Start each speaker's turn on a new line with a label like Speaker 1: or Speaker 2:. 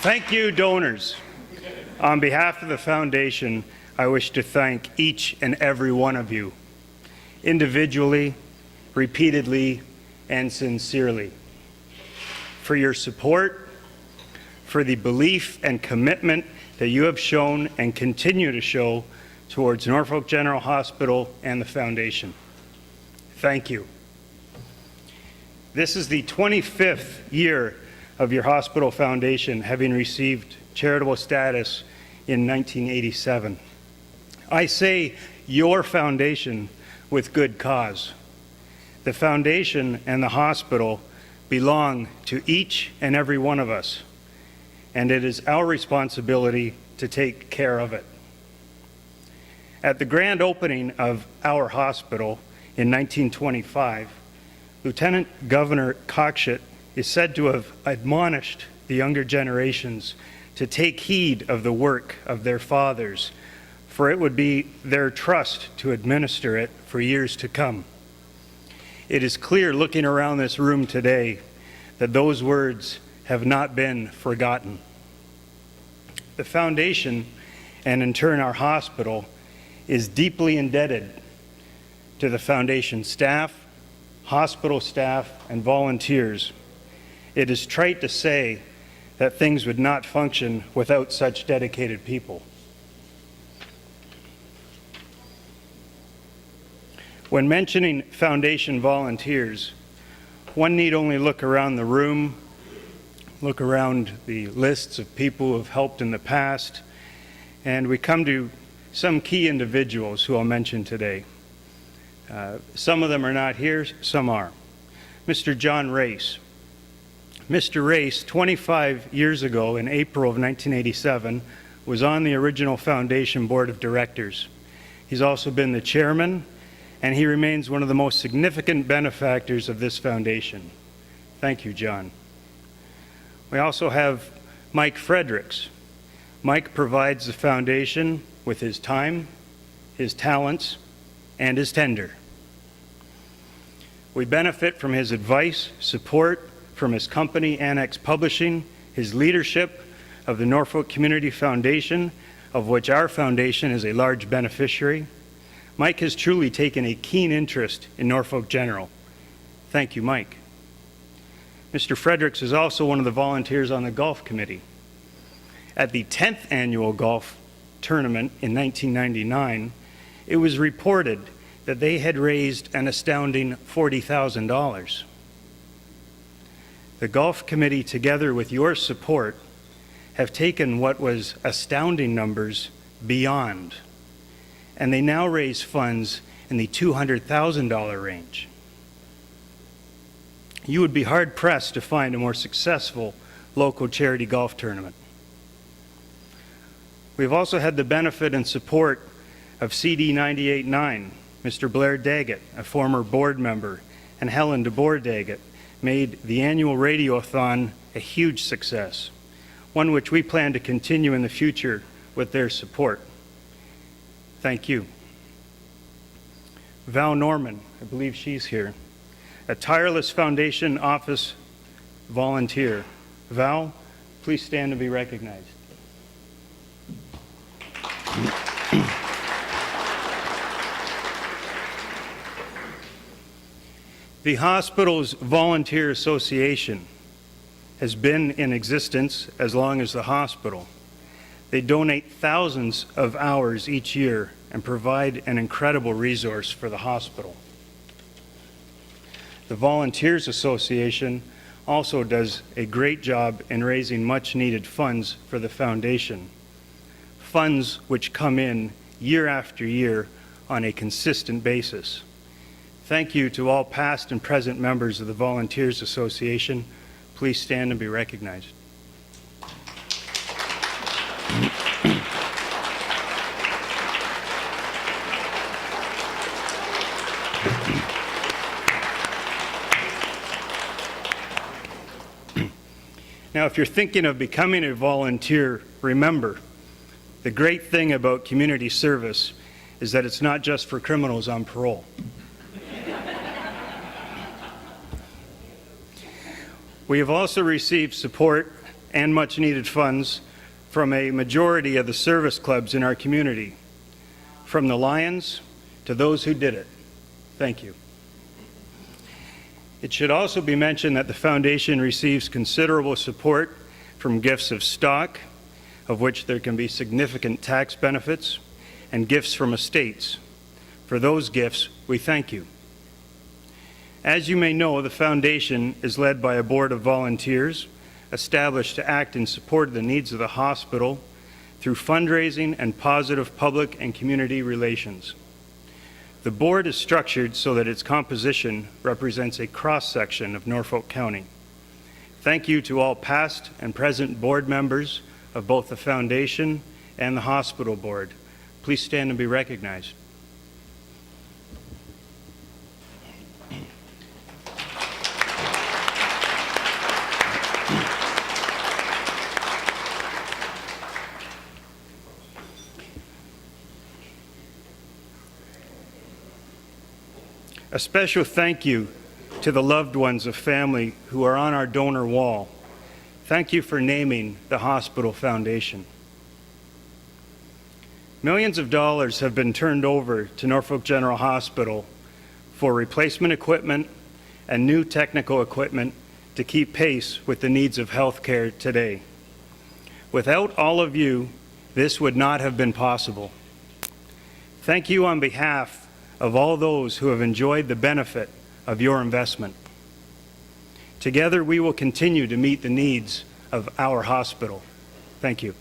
Speaker 1: Thank you, donors. On behalf of the Foundation, I wish to thank each and every one of you, individually, repeatedly, and sincerely, for your support, for the belief and commitment that you have shown and continue to show towards Norfolk General Hospital and the Foundation. Thank you. This is the 25th year of your hospital foundation having received charitable status in 1987. I say your foundation with good cause. The foundation and the hospital belong to each and every one of us, and it is our responsibility to take care of it. At the grand opening of our hospital in 1925, Lieutenant Governor Cockshott is said to have admonished the younger generations to take heed of the work of their fathers, for it would be their trust to administer it for years to come. It is clear looking around this room today that those words have not been forgotten. The Foundation, and in turn our hospital, is deeply indebted to the Foundation staff, hospital staff, and volunteers. It is trite to say that things would not function without such dedicated people. When mentioning Foundation volunteers, one need only look around the room, look around the lists of people who have helped in the past, and we come to some key individuals who I'll mention today. Some of them are not here, some are. Mr. John Race. Mr. Race, 25 years ago in April of 1987, was on the original Foundation Board of Directors. He's also been the chairman, and he remains one of the most significant benefactors of this foundation. Thank you, John. We also have Mike Fredericks. Mike provides the foundation with his time, his talents, and his tender. We benefit from his advice, support from his company, Annex Publishing, his leadership of the Norfolk Community Foundation, of which our foundation is a large beneficiary. Mike has truly taken a keen interest in Norfolk General. Thank you, Mike. Mr. Fredericks is also one of the volunteers on the golf committee. At the 10th annual golf tournament in 1999, it was reported that they had raised an astounding $40,000. The golf committee, together with your support, have taken what was astounding numbers beyond, and they now raise funds in the $200,000 range. You would be hard-pressed to find a more successful local charity golf tournament. We've also had the benefit and support of CD 98.9. Mr. Blair Daggett, a former board member, and Helen DeBoer Daggett made the annual radiothon a huge success, one which we plan to continue in the future with their support. Thank you. Val Norman, I believe she's here, a tireless foundation office volunteer. Val, please stand and be recognized. The hospital's volunteer association has been in existence as long as the hospital. They donate thousands of hours each year and provide an incredible resource for the hospital. The Volunteers Association also does a great job in raising much needed funds for the foundation, funds which come in year after year on a consistent basis. Thank you to all past and present members of the Volunteers Association. Please stand and be recognized. Now, if you're thinking of becoming a volunteer, remember, the great thing about community service is that it's not just for criminals on parole. We have also received support and much needed funds from a majority of the service clubs in our community, from the Lions to those who did it. Thank you. It should also be mentioned that the foundation receives considerable support from gifts of stock, of which there can be significant tax benefits, and gifts from estates. For those gifts, we thank you. As you may know, the foundation is led by a board of volunteers established to act in support of the needs of the hospital through fundraising and positive public and community relations. The board is structured so that its composition represents a cross-section of Norfolk County. Thank you to all past and present board members of both the foundation and the hospital board. Please stand and be recognized. A special thank you to the loved ones of family who are on our donor wall. Thank you for naming the Hospital Foundation. Millions of dollars have been turned over to Norfolk General Hospital for replacement equipment and new technical equipment to keep pace with the needs of healthcare today. Without all of you, this would not have been possible. Thank you on behalf of all those who have enjoyed the benefit of your investment. Together, we will continue to meet the needs of our hospital. Thank you.